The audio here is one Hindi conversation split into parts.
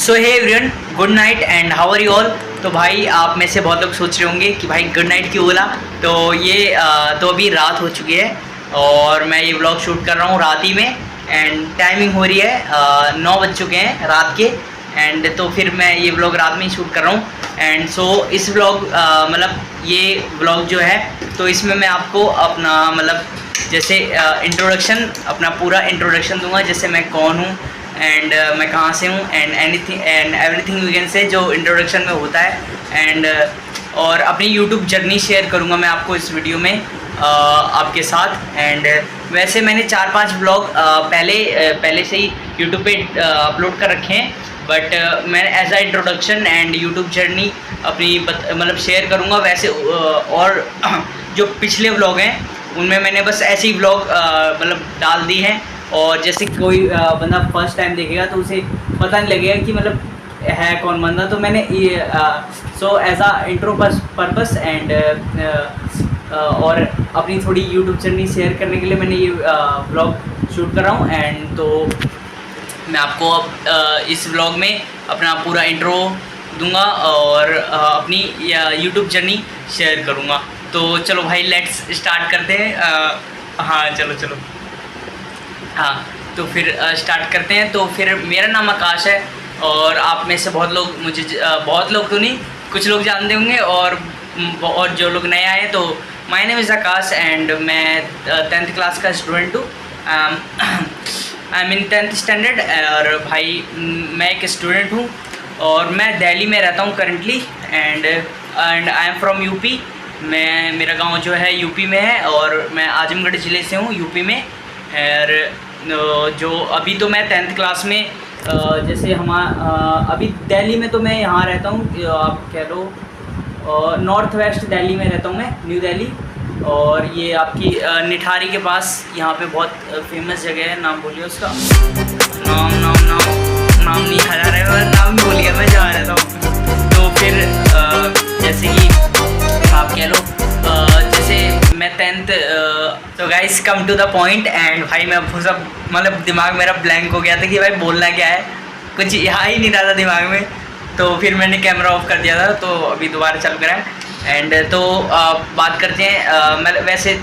So hey everyone, good night and how are you all. तो भाई आप में से बहुत लोग सोच रहे होंगे कि भाई गुड नाइट क्यों बोला। तो ये तो अभी रात हो चुकी है और मैं ये व्लॉग शूट कर रहा हूँ रात ही में। एंड टाइमिंग हो रही है 9 बज चुके हैं रात के। एंड तो फिर मैं ये व्लॉग रात में ही शूट कर रहा हूँ। एंड सो इस व्लॉग मतलब ये व्लॉग जो है तो इसमें मैं आपको अपना मतलब जैसे इंट्रोडक्शन, अपना पूरा इंट्रोडक्शन दूंगा, जैसे मैं कौन हूँ एंड मैं कहाँ से हूँ and anything and everything you can say जो इंट्रोडक्शन में होता है। एंड और अपनी यूट्यूब जर्नी शेयर करूँगा मैं आपको इस वीडियो में आपके साथ। एंड वैसे मैंने 4-5 व्लॉग पहले से ही यूट्यूब पे अपलोड कर रखे हैं, बट मैं as a introduction and YouTube journey अपनी मतलब शेयर करूँगा। वैसे और जो पिछले व्लॉग हैं उनमें मैंने बस ऐसे ही व्लॉग मतलब डाल दी हैं। और जैसे कोई बंदा फर्स्ट टाइम देखेगा तो उसे पता नहीं लगेगा कि मतलब है कौन बंदा। तो मैंने ये so as a intro purpose and और अपनी थोड़ी यूट्यूब जर्नी शेयर करने के लिए मैंने ये व्लॉग शूट कर रहा हूँ। एंड तो मैं आपको अब इस व्लॉग में अपना पूरा इंट्रो दूंगा और अपनी यूट्यूब जर्नी शेयर करूँगा। तो चलो भाई लेट्स स्टार्ट करते हैं। हाँ चलो हाँ, तो फिर स्टार्ट करते हैं। तो फिर मेरा नाम आकाश है और आप में से बहुत लोग मुझे बहुत लोग तो नहीं, कुछ लोग जानते होंगे और जो लोग नए आए तो my name is Akash and मैं 10th क्लास का स्टूडेंट हूँ। I am in 10th standard. और भाई मैं एक स्टूडेंट हूँ और मैं दिल्ली में रहता हूँ currently. And I am from UP. मेरा गांव जो है यूपी में है और मैं आजमगढ़ ज़िले से हूँ यूपी में। और जो अभी तो मैं 10th क्लास में जैसे अभी दिल्ली में तो मैं यहाँ रहता हूँ, आप कह लो नॉर्थ वेस्ट दिल्ली में रहता हूँ मैं, न्यू दिल्ली। और ये आपकी निठारी के पास यहाँ पे बहुत फेमस जगह है। नाम बोलिए उसका, नाम नहीं आ रहा है, नाम बोलिए मैं जहाँ रहता हूँ। तो फिर जैसे कि आप कह लो जैसे मैं 10th तो guys come to the point. And भाई मैं सब मतलब दिमाग मेरा ब्लैंक हो गया था कि भाई बोलना क्या है, कुछ यहाँ ही नहीं रहा था दिमाग में। तो फिर मैंने कैमरा ऑफ कर दिया था, तो अभी दोबारा चल कर है। एंड तो बात करते हैं मैं वैसे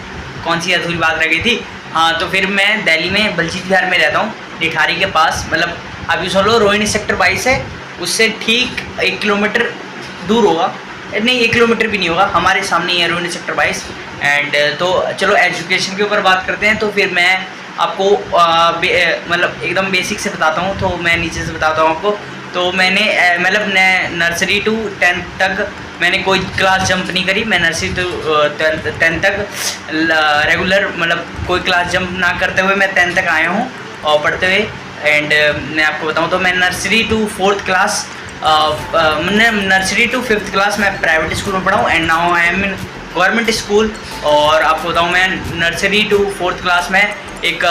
कौन सी अधूरी बात रह गई थी। हाँ, तो फिर मैं दिल्ली में बलजीत विहार में रहता हूँ, निठारी के पास। मतलब अभी सोलो रोहिणी सेक्टर 22 है, उससे ठीक 1 किलोमीटर दूर होगा, नहीं 1 किलोमीटर भी नहीं होगा, हमारे सामने ही है रोहिणी सेक्टर 22। एंड तो चलो एजुकेशन के ऊपर बात करते हैं। तो फिर मैं आपको मतलब एकदम बेसिक से बताता हूँ। तो मैं नीचे से बताता हूँ आपको। तो मैंने मतलब नर्सरी टू 10th तक मैंने कोई क्लास जंप नहीं करी। मैं नर्सरी टू 10th तक रेगुलर मतलब कोई क्लास जंप ना करते हुए मैं 10th तक आया हूँ और पढ़ते हुए। एंड मैं आपको बताऊँ तो मैं नर्सरी टू 4th क्लास मैंने नर्सरी टू 5th क्लास मैं प्राइवेट स्कूल में पढ़ा हूँ। And now I am in government school. और आपको बताऊँ मैं नर्सरी टू 4th क्लास में एक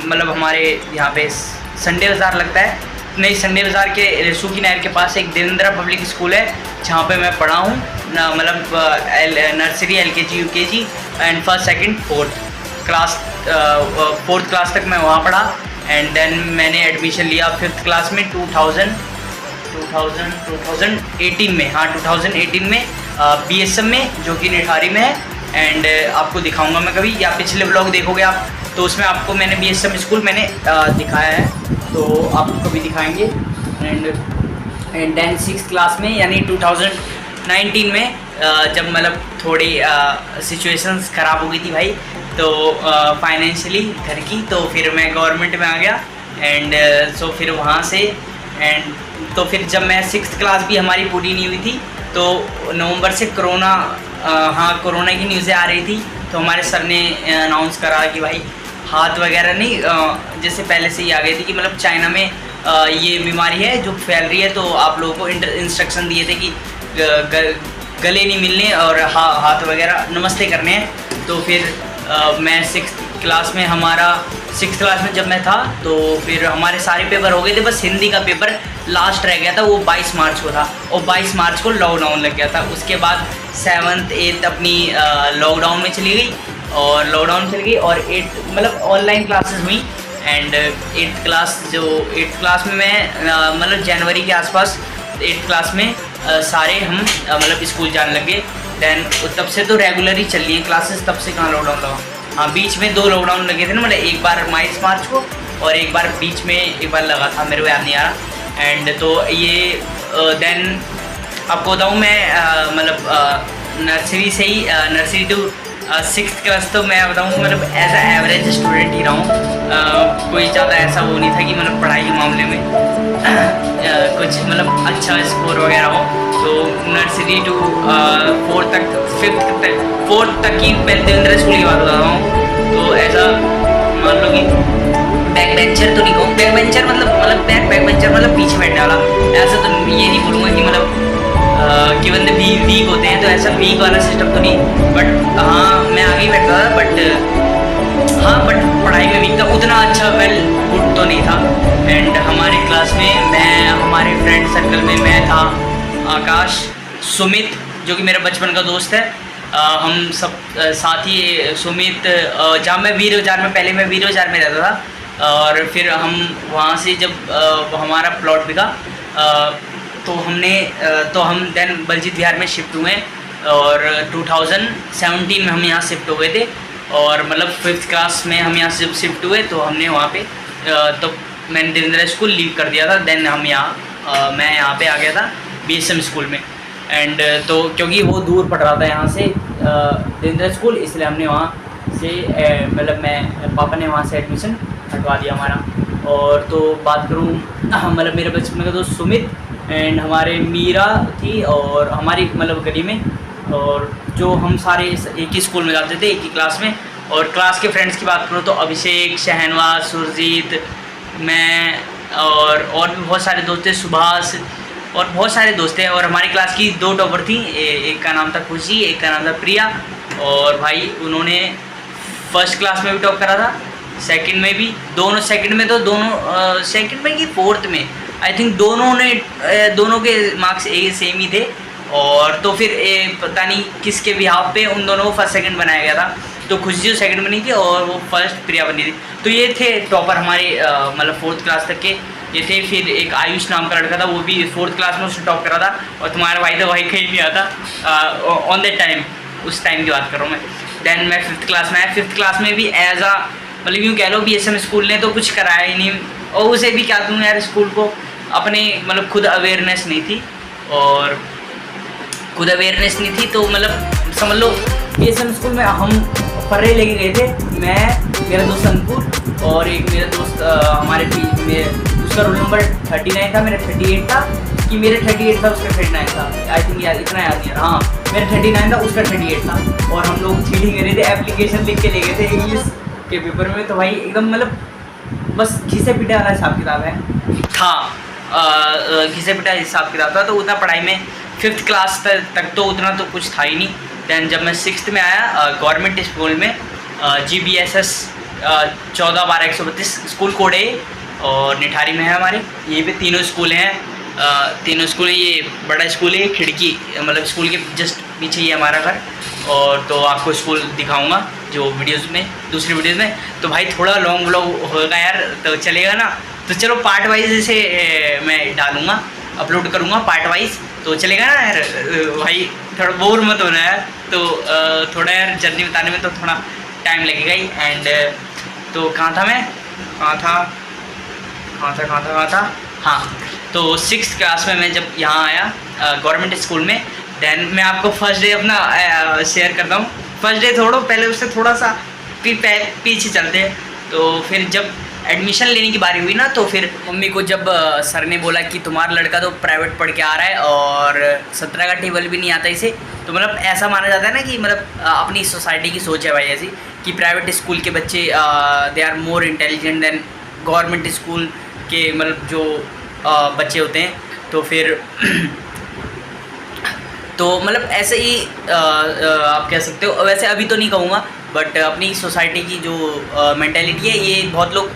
मतलब हमारे यहाँ पे संडे बाज़ार लगता है, नहीं संडे बाज़ार के रेसूकी नहर के पास एक देवेंद्रा पब्लिक स्कूल है जहाँ पे मैं पढ़ा हूँ। मतलब nursery LKG UKG and 1st 2nd 4th class 4th class तक मैं वहाँ पढ़ा। एंड देन मैंने एडमिशन लिया 5th क्लास में 2018 में। हाँ 2018 में BSM में, जो कि निठारी में है। एंड आपको दिखाऊंगा मैं कभी, या पिछले व्लॉग देखोगे आप तो उसमें आपको मैंने BSM स्कूल मैंने दिखाया है, तो आपको कभी दिखाएंगे। एंड देन 6th क्लास में यानी 2019 में जब मतलब थोड़ी सिचुएशंस ख़राब हो गई थी भाई, तो फाइनेंशियली घर की, तो फिर मैं गवर्नमेंट में आ गया। एंड सो फिर वहाँ से एंड तो फिर जब मैं 6th क्लास भी हमारी पूरी नहीं हुई थी तो नवंबर से कोरोना कोरोना की न्यूज़ें आ रही थी। तो हमारे सर ने अनाउंस करा कि भाई हाथ वगैरह नहीं जैसे पहले से ही आ गई थी कि मतलब चाइना में ये बीमारी है जो फैल रही है। तो आप लोगों को इंस्ट्रक्शन दिए थे कि गले नहीं मिलने और हाथ वगैरह नमस्ते करने हैं। तो फिर मैं 6th क्लास में 6th क्लास में जब मैं था तो फिर हमारे सारे पेपर हो गए थे, बस हिंदी का पेपर लास्ट रह गया था, वो 22 मार्च को था और 22 मार्च को लॉकडाउन लग गया था। उसके बाद 7th 8th अपनी लॉकडाउन में चली गई और लॉकडाउन चल गई और 8 मतलब ऑनलाइन क्लासेस हुई। एंड 8th क्लास में मैं मतलब जनवरी के आसपास 8th क्लास में सारे हम मतलब स्कूल जाने लगे। दैन तब से तो रेगुलर ही चल रही हैं क्लासेस, तब से कहाँ लॉकडाउन था। हाँ, बीच में 2 लॉकडाउन लगे थे ना, मतलब एक बार 22 मार्च को और एक बार बीच में एक बार लगा था, मेरे को याद नहीं आ रहा। एंड तो ये दैन आपको बताऊँ मैं मतलब नर्सरी से ही नर्सरी टू 6th क्लास तो मैं बताऊँ मतलब एज अ एवरेज स्टूडेंट ही रहा हूँ। कोई ज़्यादा ऐसा वो नहीं था कि मतलब पढ़ाई के मामले में कुछ मतलब अच्छा स्कोर वगैरह हो। तो नर्सरी टू 4th तक 4th तक ही मैं देवेंद्र स्कूल की बात बता रहा हूँ। तो ऐसा मान लो कि बैक बेंचर तो नहीं कहूँ, बैक बेंचर मतलब बैक बेंचर मतलब पीछे बैठने वाला, ऐसा तो ये नहीं बोलूँगा कि मतलब कि बंदे वीक होते हैं, तो ऐसा वीक वाला सिस्टम तो नहीं। बट हाँ, मैं आगे ही बैठता था, बट पढ़ाई में वीक था, उतना अच्छा वेल गुड तो नहीं था। एंड हमारे क्लास में हमारे फ्रेंड सर्कल में मैं था, आकाश, सुमित जो कि मेरा बचपन का दोस्त है, हम सब साथ ही सुमित, जहाँ मैं वीर बाजार में, पहले मैं वीर बाजार में रहता था और फिर हम वहाँ से जब हमारा प्लॉट बिका तो हम देन बलजीत विहार में शिफ्ट हुए और 2017 में हम यहाँ शिफ्ट हो गए थे। और मतलब 5th क्लास में हम यहाँ से जब शिफ्ट हुए तो हमने वहाँ पे तो मैंने देवेंद्र स्कूल लीव कर दिया था। देन हम मैं यहाँ पे आ गया था BSM स्कूल में। एंड तो क्योंकि वो दूर पड़ रहा था यहाँ से देवेंद्र स्कूल, इसलिए हमने वहाँ से मतलब पापा ने वहाँ से एडमिशन हटवा दिया हमारा। और तो बात करूँ मतलब मेरे बचपन का दोस्त सुमित एंड हमारे मीरा थी और हमारी मतलब गली में, और जो हम सारे एक ही स्कूल में जाते थे, एक ही क्लास में। और क्लास के फ्रेंड्स की बात करूँ तो अभिषेक, शहनवाज, सुरजीत, मैं और भी बहुत सारे दोस्त थे, सुभाष और बहुत सारे दोस्त थे। और हमारी क्लास की 2 टॉपर थी, एक का नाम था खुशी, एक का नाम था प्रिया। और भाई उन्होंने 1st क्लास में भी टॉप करा था, 2nd में भी, दोनों 2nd में तो दोनों 2nd में कि 4th में आई थिंक दोनों के मार्क्स सेम ही थे। और तो फिर पता नहीं किसके बिहाफ पे उन दोनों को 1st 2nd बनाया गया था। तो खुशी जो 2nd बनी थी और वो 1st प्रिया बनी थी। तो ये थे टॉपर हमारे मतलब 4th क्लास तक के ये थे। फिर एक आयुष नाम का लड़का था, वो भी 4th क्लास में उसने टॉप करा था। और तुम्हारा भाई तो भाई कहीं नहीं आता ऑन दैट टाइम, उस टाइम की बात कर रहा हूँ मैं। दैन मैं 5th क्लास में आया। 5th क्लास में भी एज आ मतलब यूँ कह लो BSM स्कूल ने तो कुछ कराया ही नहीं, और उसे भी क्या दूँ यार, स्कूल को अपने मतलब खुद अवेयरनेस नहीं थी तो मतलब समझ लो BSM स्कूल में हम पढ़े लेके गए थे, मैं, मेरा दोस्त अंकुर और एक मेरा दोस्त हमारे उसका रोल नंबर 39 था, मेरा 38 था, कि मेरे 38 था उसका 39 था, आई थिंक यार इतना याद नहीं है। हाँ, मेरा 39 था उसका 38 था। और हम लोग चीटिंग कर रहे थे, एप्लीकेशन लिख के ले गए थे इंग्लिश के पेपर में। तो भाई एकदम मतलब बस घिसे पिटे वाला हिसाब किताब घिसे पिटा हिसाब किताब था। तो उतना पढ़ाई में 5th क्लास तक तो उतना तो कुछ था ही नहीं। दैन जब मैं 6th में आया गवर्नमेंट स्कूल में, GBSS 14/12/132 स्कूल कोड है और निठारी में है हमारे। ये पे तीनों स्कूल हैं, तीनों स्कूल हैं। ये बड़ा स्कूल है, खिड़की मतलब स्कूल के जस्ट पीछे ही है हमारा घर। और तो आपको स्कूल दिखाऊंगा जो दूसरी वीडियोज़ में। तो भाई थोड़ा लॉन्ग व्लॉग होगा यार, तो चलेगा ना? तो चलो पार्ट वाइज इसे मैं डालूँगा, अपलोड करूँगा पार्ट वाइज, तो चलेगा ना यार? भाई थोड़ा बोर मत होना यार। तो थोड़ा यार जर्नी बताने में तो थोड़ा टाइम लगेगा ही। एंड तो कहाँ था हाँ, तो 6th क्लास में मैं जब यहाँ आया गवर्नमेंट स्कूल में, दैन मैं आपको फर्स्ट डे अपना शेयर करता हूँ। फर्स्ट डे पहले उससे थोड़ा सा पीछे चलते हैं। तो फिर जब एडमिशन लेने की बारी हुई ना, तो फिर मम्मी को जब सर ने बोला कि तुम्हारा लड़का तो प्राइवेट पढ़ के आ रहा है और 17 का टेबल भी नहीं आता इसे, तो मतलब ऐसा माना जाता है ना कि मतलब अपनी सोसाइटी की सोच है भाई ऐसी कि प्राइवेट स्कूल के बच्चे they are more intelligent than government school के मतलब जो बच्चे होते हैं। तो फिर तो मतलब ऐसे ही आप कह सकते हो। वैसे अभी तो नहीं कहूँगा, बट अपनी सोसाइटी की जो मेंटेलिटी है, ये बहुत लोग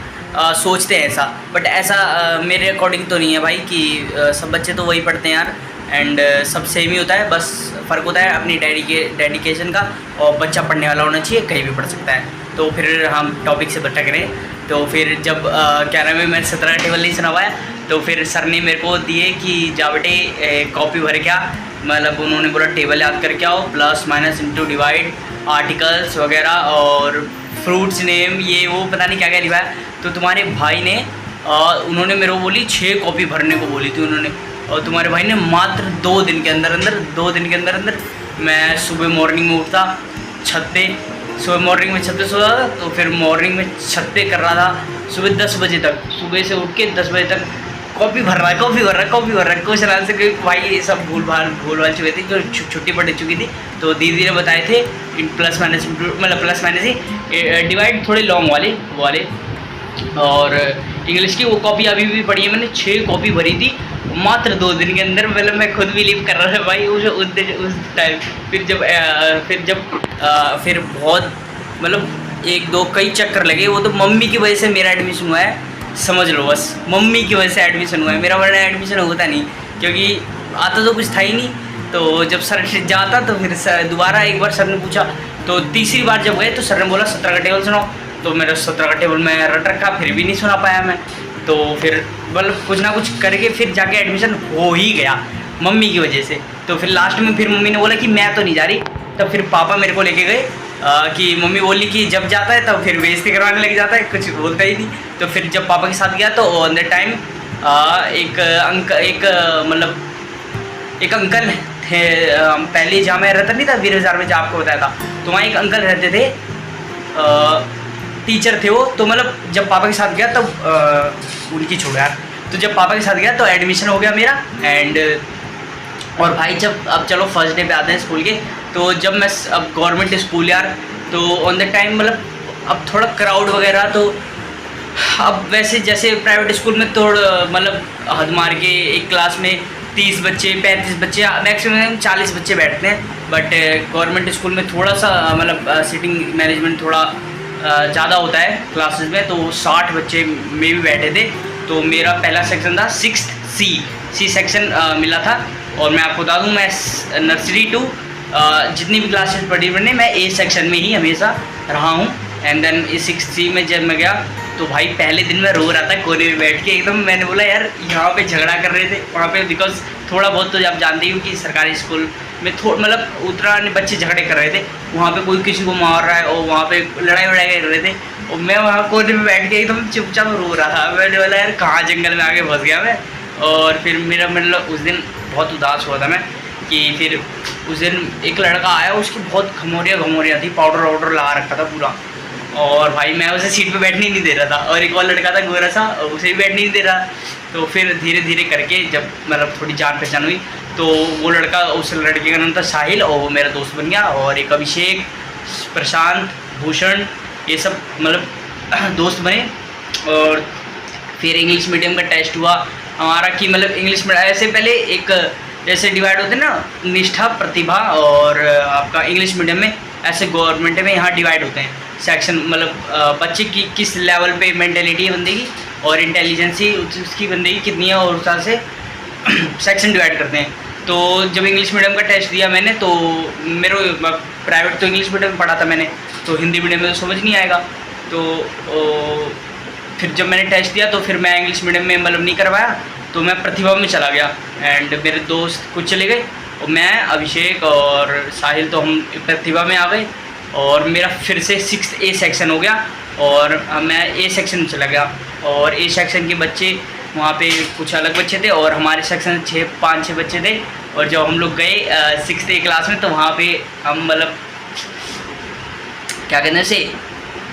सोचते हैं ऐसा, बट ऐसा मेरे अकॉर्डिंग तो नहीं है भाई कि सब बच्चे तो वही पढ़ते हैं यार। एंड सब सेम ही होता है, बस फ़र्क होता है अपनी डेडिकेशन का, और बच्चा पढ़ने वाला होना चाहिए, कहीं भी पढ़ सकता है। तो फिर हम टॉपिक से भटक रहे हैं। तो फिर जब क्या नाम है, मैंने 17 का टेबल नहीं सुना पाया, तो फिर सर ने मेरे को दिए कि जा बेटे कॉपी भर के आ, मतलब उन्होंने बोला टेबल याद करके आओ, plus minus into divide, articles वगैरह और फ्रूट्स नेम, ये वो पता नहीं क्या क्या लिखा है। तो तुम्हारे भाई ने उन्होंने मेरे को बोली 6 कॉपी भरने को बोली थी उन्होंने, और तुम्हारे भाई ने मात्र 2 दिन के अंदर मैं सुबह मॉर्निंग में उठता, छत पे सुबह मॉर्निंग में छत पे सो रहा था, तो फिर मॉर्निंग में छत पे कर रहा था सुबह 10 बजे तक, सुबह से उठ के 10 बजे तक कॉपी भर रहा है क्वेश्चन आंसर के। भाई ये सब भूल भाल चुकी थी, जो छुट्टी पड़ चुकी थी। तो दीदी ने बताए थे इन प्लस माइनस, मतलब प्लस माइनस ही डिवाइड थोड़े लॉन्ग वाले। और इंग्लिश की वो कॉपी अभी भी पढ़ी है मैंने, 6 कॉपी भरी थी मात्र 2 दिन के अंदर। मतलब मैं खुद बिलीव कर रहा था भाई उस टाइम। फिर बहुत मतलब 1-2 कई चक्कर लगे, वो तो मम्मी की वजह से मेरा एडमिशन हुआ है, समझ लो बस मम्मी की वजह से एडमिशन हुआ है मेरा, वरना एडमिशन होता नहीं, क्योंकि आता तो कुछ था ही नहीं। तो जब सर जाता तो फिर दोबारा एक बार सर ने पूछा, तो तीसरी बार जब गए तो सर ने बोला 17 का टेबल सुनाओ, तो मेरा 17 का टेबल मैं रट रखा, फिर भी नहीं सुना पाया मैं। तो फिर मतलब कुछ ना कुछ करके फिर जाके एडमिशन हो ही गया मम्मी की वजह से। तो फिर लास्ट में फिर मम्मी ने बोला कि मैं तो नहीं जा रही, तब फिर पापा मेरे को लेके गए कि मम्मी बोली कि जब जाता है तब फिर बेइज्जती करवाने लग जाता है, कुछ बोलता ही नहीं। तो फिर जब पापा के साथ गया तो ऑन द टाइम एक अंकल थे, पहले जहाँ मैं रहता नहीं था वीर बाजार में, जहाँ आपको बताया था, तो वहाँ एक अंकल रहते थे, टीचर थे वो। तो मतलब जब पापा के साथ गया तब उनकी छोड़ यार, तो जब पापा के साथ गया तो एडमिशन हो गया मेरा। एंड और भाई जब अब चलो फर्स्ट डे पे आते हैं स्कूल के, तो जब मैं अब गवर्नमेंट स्कूल यार, तो ऑन द टाइम मतलब अब थोड़ा क्राउड वगैरह, तो अब वैसे जैसे प्राइवेट स्कूल में तो मतलब हद मार के एक क्लास में 30 बच्चे 35 बच्चे मैक्सिमम 40 बच्चे बैठते हैं, बट गवर्नमेंट स्कूल में थोड़ा सा मतलब सीटिंग मैनेजमेंट थोड़ा ज़्यादा होता है क्लासेस में, तो 60 बच्चे में भी बैठे थे। तो मेरा पहला सेक्शन था 6th सी सेक्शन मिला था। और मैं आपको बता दूं, मैं नर्सरी टू जितनी भी क्लासेस पढ़ी मैंने, मैं ए सेक्शन में ही हमेशा रहा हूँ। एंड देन 6th C में जब मैं गया तो भाई पहले दिन मैं रो रहा था कोने में बैठ के एकदम। मैंने बोला यार यहाँ पे झगड़ा कर रहे थे वहाँ पे, बिकॉज थोड़ा बहुत तो आप जानते हो कि सरकारी स्कूल में मतलब उतना बच्चे झगड़े कर रहे थे, वहाँ पे कोई किसी को मार रहा है और वहाँ पे लड़ाई कर रहे थे, और मैं वहाँ कोने में बैठ के एकदम चुपचाप रो रहा था। मैंने बोला यार कहाँ जंगल में आके फंस गया मैं। और फिर मेरा मतलब उस दिन बहुत उदास हुआ था मैं, कि फिर उस दिन एक लड़का आया, उसकी बहुत घमोरियाँ थी, पाउडर वाउडर लगा रखा था पूरा, और भाई मैं उसे सीट पे बैठने ही नहीं दे रहा था। और एक और लड़का था गोरा सा, उसे भी बैठने नहीं दे रहा। तो फिर धीरे धीरे करके जब मतलब थोड़ी जान पहचान हुई, तो वो लड़का, उस लड़के का नाम था साहिल, और वो मेरा दोस्त बन गया। और एक अभिषेक, प्रशांत, भूषण, ये सब मतलब दोस्त बने। और फिर इंग्लिश मीडियम का टेस्ट हुआ हमारा, कि मतलब इंग्लिश मीडियम ऐसे पहले एक जैसे डिवाइड होते हैं ना, निष्ठा, प्रतिभा, और आपका इंग्लिश मीडियम में ऐसे गवर्नमेंट में यहाँ डिवाइड होते हैं सेक्शन, मतलब बच्चे की किस लेवल पे मेंटेलिटी है बंदे की और इंटेलिजेंसी उसकी बंदे की कितनी है, और उस तरह से सेक्शन डिवाइड करते हैं। तो जब इंग्लिश मीडियम का टेस्ट दिया मैंने, तो मेरे प्राइवेट तो इंग्लिश मीडियम में पढ़ा था मैंने, तो हिंदी मीडियम में तो समझ नहीं आएगा। तो फिर जब मैंने टेस्ट दिया तो फिर मैं इंग्लिश मीडियम में मतलब नहीं करवाया, तो मैं प्रतिभा में चला गया। एंड मेरे दोस्त कुछ चले गए, और मैं, अभिषेक और साहिल तो हम प्रतिभा में आ गए। और मेरा फिर से 6th A सेक्शन हो गया, और मैं A सेक्शन में चला गया। और A सेक्शन के बच्चे वहाँ पे कुछ अलग बच्चे थे, और हमारे सेक्शन 5-6 बच्चे थे। और जब हम लोग गए 6th A क्लास में, तो वहाँ पे हम मतलब क्या कहते हैं से,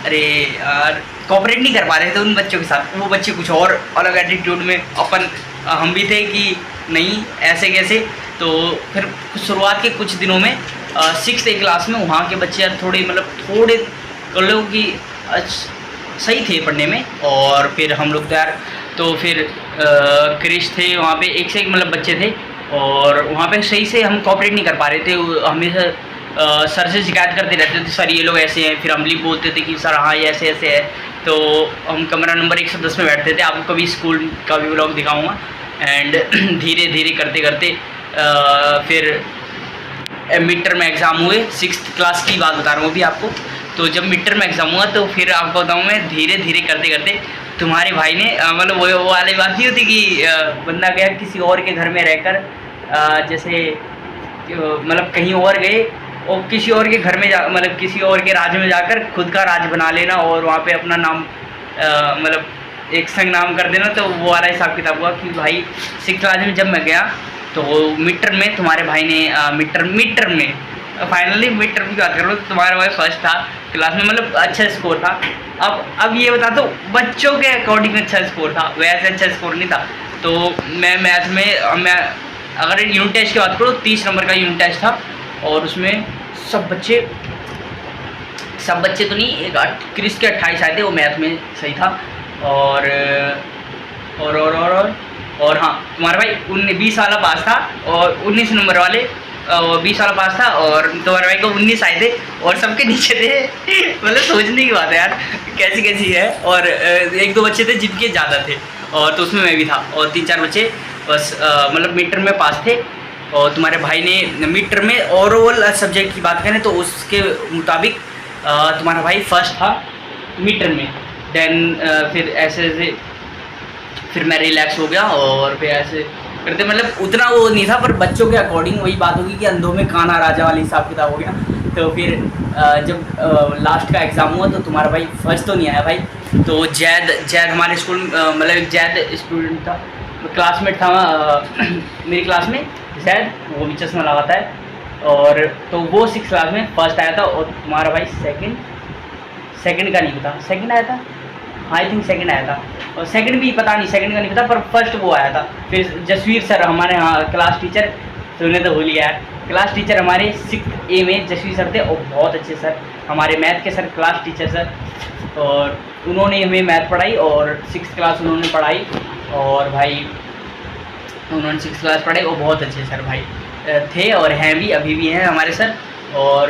अरे यार कोऑपरेट नहीं कर पा रहे थे उन बच्चों के साथ। वो बच्चे कुछ और अलग एटीट्यूड में, अपन हम भी थे कि नहीं ऐसे कैसे। तो फिर शुरुआत के कुछ दिनों में 6th A क्लास में वहाँ के बच्चे यार थोड़े कर लो कि सही थे पढ़ने में। और फिर हम लोग यार, तो फिर क्रिश थे वहाँ पे, एक से एक मतलब बच्चे थे, और वहाँ पे सही से हम कोऑपरेट नहीं कर पा रहे थे। हमेशा सर से शिकायत करते रहते थे, सर ये लोग ऐसे हैं। फिर हम भी बोलते थे कि सर हाँ ये ऐसे ऐसे है। तो हम कमरा नंबर 110 में बैठते थे, आपको कभी स्कूल का भी व्लॉग दिखाऊंगा। एंड धीरे धीरे करते करते फिर मिड टर्म एग्ज़ाम हुए, 6th क्लास की बात बता रहा हूँ अभी आपको। तो जब मिड टर्म एग्ज़ाम हुआ तो फिर आपको बताऊँ मैं, धीरे धीरे करते करते तुम्हारे भाई ने मतलब वो वाली बात नहीं होती कि बंदा गया किसी और के घर में रहकर, जैसे मतलब कहीं और गए और किसी और के घर में जा, मतलब किसी और के राज्य में जाकर खुद का राज्य बना लेना और वहाँ पे अपना नाम मतलब एक संग नाम कर देना। तो वो वाला हिसाब किताब हुआ कि भाई 6th क्लास में जब मैं गया तो मिड टर्म में तुम्हारे भाई ने मिड टर्म में फाइनली मिड टर्म की बात कर लो तो तुम्हारा भाई फर्स्ट था क्लास में, मतलब अच्छा स्कोर था। अब ये बता दो, बच्चों के अकॉर्डिंग अच्छा स्कोर था, वैसे अच्छा स्कोर नहीं था। तो मैं मैथ में मैं अगर यूनिट टेस्ट की बात करूँ 30 नंबर का यूनिट टेस्ट था और उसमें सब बच्चे तो नहीं, एक 21 के 28 आए थे, वो मैथ में सही था। और हाँ, तुम्हारा भाई 20 वाला पास था और 19 नंबर वाले 20 वाला पास था और तुम्हारे भाई को 19 आए थे और सबके नीचे थे। मतलब सोचने की बात है यार, कैसी है। और 1-2 बच्चे थे जिनके ज़्यादा थे और तो उसमें मैं भी था और 3-4 बच्चे बस मतलब मिड टर्म में पास थे। और तुम्हारे भाई ने मिड टर्म में ओवरऑल सब्जेक्ट की बात करें तो उसके मुताबिक तुम्हारा भाई फर्स्ट था मिड टर्म में। देन फिर ऐसे फिर मैं रिलैक्स हो गया और फिर ऐसे करते मतलब उतना वो नहीं था, पर बच्चों के अकॉर्डिंग वही बात होगी कि अंधों में काना राजा वाली हिसाब किताब हो गया। तो फिर जब लास्ट का एग्ज़ाम हुआ तो तुम्हारा भाई फर्स्ट तो नहीं आया भाई। तो जैद हमारे स्कूल मतलब एक जैद स्टूडेंट था, क्लासमेट था मेरी क्लास में जैद, वो भी चश्मा लगाता है। और तो वो 6th क्लास में फर्स्ट आया था और तुम्हारा भाई सेकंड का नहीं पता, सेकंड आया था, आई थिंक सेकंड आया था। और सेकंड भी पता नहीं, सेकंड का नहीं पता, पर फर्स्ट वो आया था। फिर जसवीर सर हमारे यहाँ क्लास टीचर, तो उन्हें तो भूल गया है, क्लास टीचर हमारे 6th A में जसवीर सर थे और बहुत अच्छे सर, हमारे मैथ के सर, क्लास टीचर सर। और उन्होंने हमें मैथ पढ़ाई और 6th क्लास उन्होंने पढ़ाई और भाई उन्होंने 6th क्लास पढ़ाई और बहुत अच्छे सर भाई थे और हैं भी, अभी भी हैं हमारे सर। और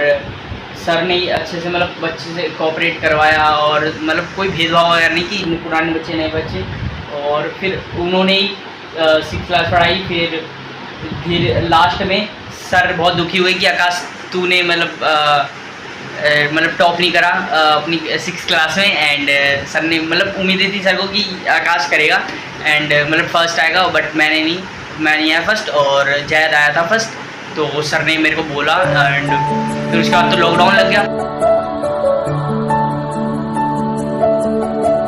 सर ने अच्छे से मतलब बच्चे से कोऑपरेट करवाया और मतलब कोई भेदभाव वगैरह नहीं कि पुराने बच्चे नए बच्चे। और फिर उन्होंने ही 6th क्लास पढ़ाई। फिर लास्ट में सर बहुत दुखी हुए कि आकाश तूने मतलब टॉप नहीं करा अपनी 6th क्लास में। एंड सर ने मतलब उम्मीदें थी सर को कि आकाश करेगा एंड मतलब फर्स्ट आएगा, बट मैं नहीं आया फर्स्ट और जैद आया था फर्स्ट। तो सर ने मेरे को बोला एंड फिर उसके बाद तो लॉकडाउन लग गया।